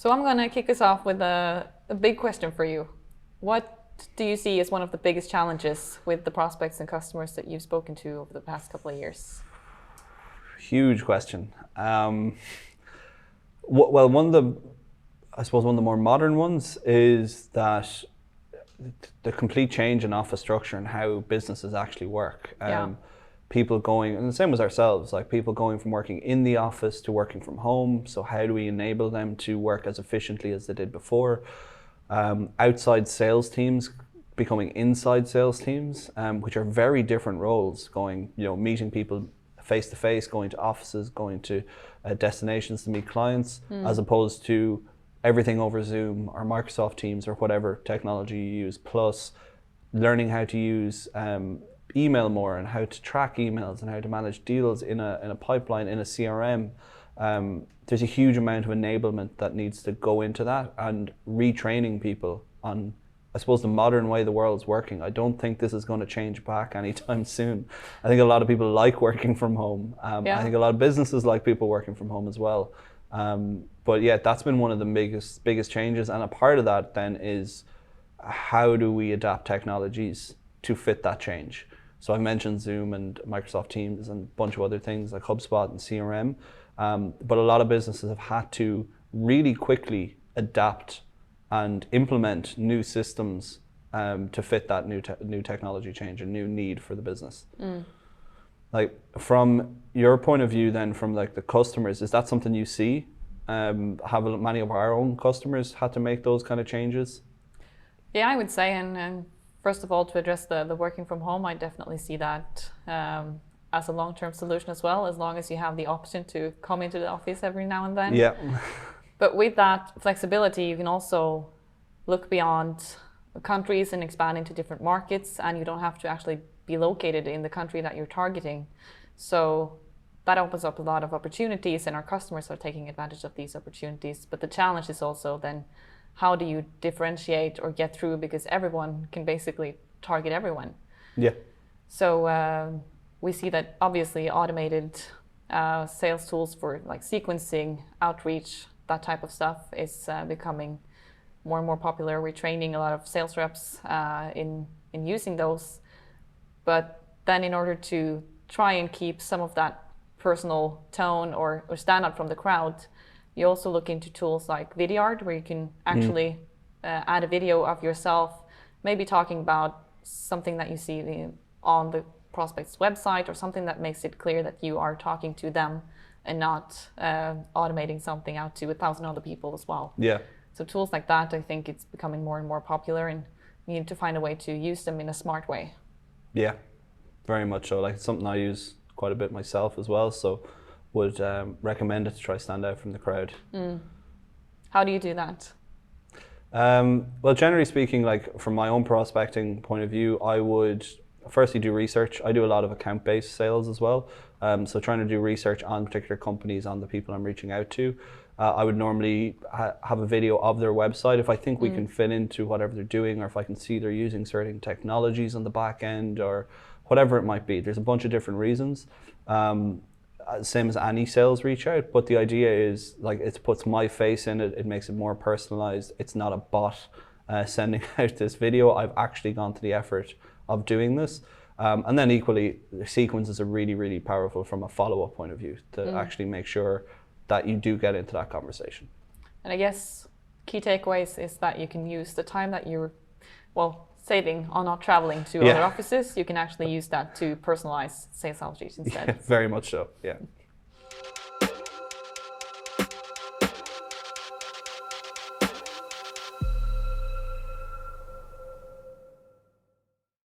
So I'm going to kick us off with a big question for you. What do you see as one of the biggest challenges with the prospects and customers that you've spoken to over the past couple of years? Huge question. Well, one of the more modern ones is that the complete change in office structure and how businesses actually work. People going, and the same as ourselves, like people going from working in the office to working from home. So how do we enable them to work as efficiently as they did before? Outside sales teams becoming inside sales teams, which are very different roles, going, meeting people face to face, going to offices, going to destinations to meet clients, as opposed to everything over Zoom or Microsoft Teams or whatever technology you use, plus learning how to use email more and how to track emails and how to manage deals in a pipeline, in a CRM. There's a huge amount of enablement that needs to go into that, and retraining people on, I suppose, the modern way the world's working. I don't think this is going to change back anytime soon. I think a lot of people like working from home. I think a lot of businesses like people working from home as well. But yeah, that's been one of the biggest changes. And a part of that then is, how do we adapt technologies to fit that change? So I mentioned Zoom and Microsoft Teams and a bunch of other things like HubSpot and CRM. But a lot of businesses have had to really quickly adapt and implement new systems to fit that new technology change, a new need for the business. Like, from your point of view then, from like the customers, is that something you see? Have many of our own customers had to make those kind of changes? Yeah, I would say, and first of all, to address the working from home, I definitely see that as a long-term solution as well, as long as you have the option to come into the office every now and then. Yeah. But with that flexibility, you can also look beyond countries and expand into different markets, and you don't have to actually be located in the country that you're targeting. So that opens up a lot of opportunities, and our customers are taking advantage of these opportunities. But the challenge is also then, how do you differentiate or get through, because everyone can basically target everyone. Yeah. So we see that obviously automated sales tools for like sequencing, outreach, that type of stuff is becoming more and more popular. We're training a lot of sales reps in using those. But then in order to try and keep some of that personal tone or stand out from the crowd, you also look into tools like Vidyard, where you can actually add a video of yourself, maybe talking about something that you see on the prospect's website, or something that makes it clear that you are talking to them and not automating something out to 1,000 other people as well. Yeah. So tools like that, I think it's becoming more and more popular, and you need to find a way to use them in a smart way. Yeah, very much so. Like, it's something I use quite a bit myself as well, so would recommend it to try stand out from the crowd. How do you do that? Well, generally speaking, like from my own prospecting point of view, I would firstly do research. I do a lot of account-based sales as well. So trying to do research on particular companies, on the people I'm reaching out to. I would normally have a video of their website if I think we can fit into whatever they're doing, or if I can see they're using certain technologies on the back end, or whatever it might be. There's a bunch of different reasons. Same as any sales reach out, but the idea is, like, it puts my face in it. It makes it more personalized. It's not a bot sending out this video. I've actually gone to the effort of doing this. And then equally, the sequences are really, really powerful from a follow-up point of view to actually make sure that you do get into that conversation. And I guess key takeaways is that you can use the time that you're, saving on not traveling to other offices. You can actually use that to personalize sales outreach instead. Yeah, very much so, yeah.